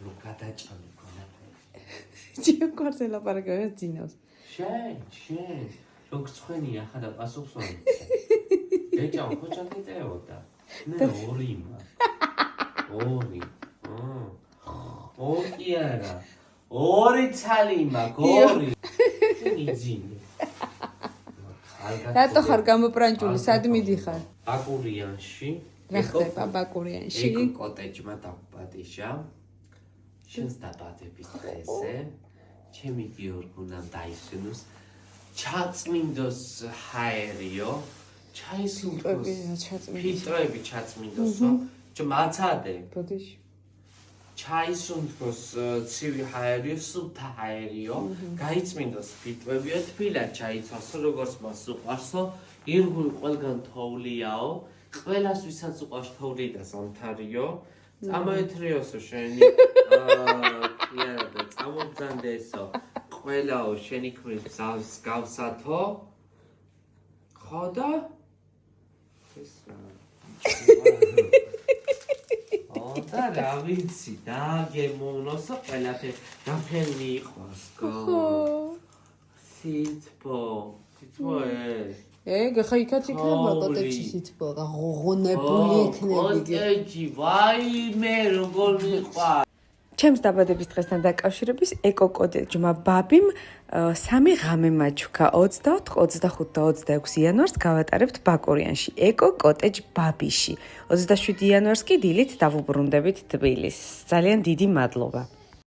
Ну, გადაჭამე კონაფე. Ჭიო ქორზე ლაპარაკებს ძინავს. შენ. Როგორ ცხენია ხა და პასუხს ვარ. ეჭამ ხოჭან გიტეოდა. ნე ორი მა. ორი. ორი არა. ორი ცალი მაქვს, ორი. იძინე. რატო ხარ გამობრანჯული, სად მიდიხარ? ბაკურიანში. რა ხდება ბაკურიანში? ეკო კოტეჯმა დაგპატიჟა. შენს დაბადების დღესე. ჩემი გიორგი უნდა დაისვენოს. ჩაწმინდოს ჰაერიო. ჩაისუნთქოს. ფილტრები ჩაწმინდოსო. ჩმაცადე. ბოდიში. ჩაისუნთქოს ცივი ჰაერიო, სუფთა ჰაერიო. გაიწმინდოს ფილტრებიო, თბილად ჩაიცვასო, როგორც მას უყვარსო. ირგული ყველგან თოვლიაო. ყველას ვისაც უყვარს თოვლი და სამთარიო. წამოეთრიოსო შენი. კიანა და წამობძანდესო. ყველაო შენი ქმრის გზავს გავსათო. ხო და? ეს და რა ვიცი, დაგემოვნოსო ყველაფერი. რაფერი მიყვარს გო? სიტბო ეს. ხა იქაც იქნება კოტეჯში სიტბო, ღონებული იქნება. კოტეჯი, ვაიმე, როგორ მიყვარს. ჩემს დაბადების დღესთან დაკავშირების ეკო კოტეჯმა ბაბიმ 3 ღამე მაჩუქა 24, 25 და 26 იანვარს გავატარებთ ბაკურიანში, ეკო კოტეჯ ბაბიში. 27 იანვარს კი დილით დავუბრუნდებით თბილისს. ძალიან დიდი მადლობა.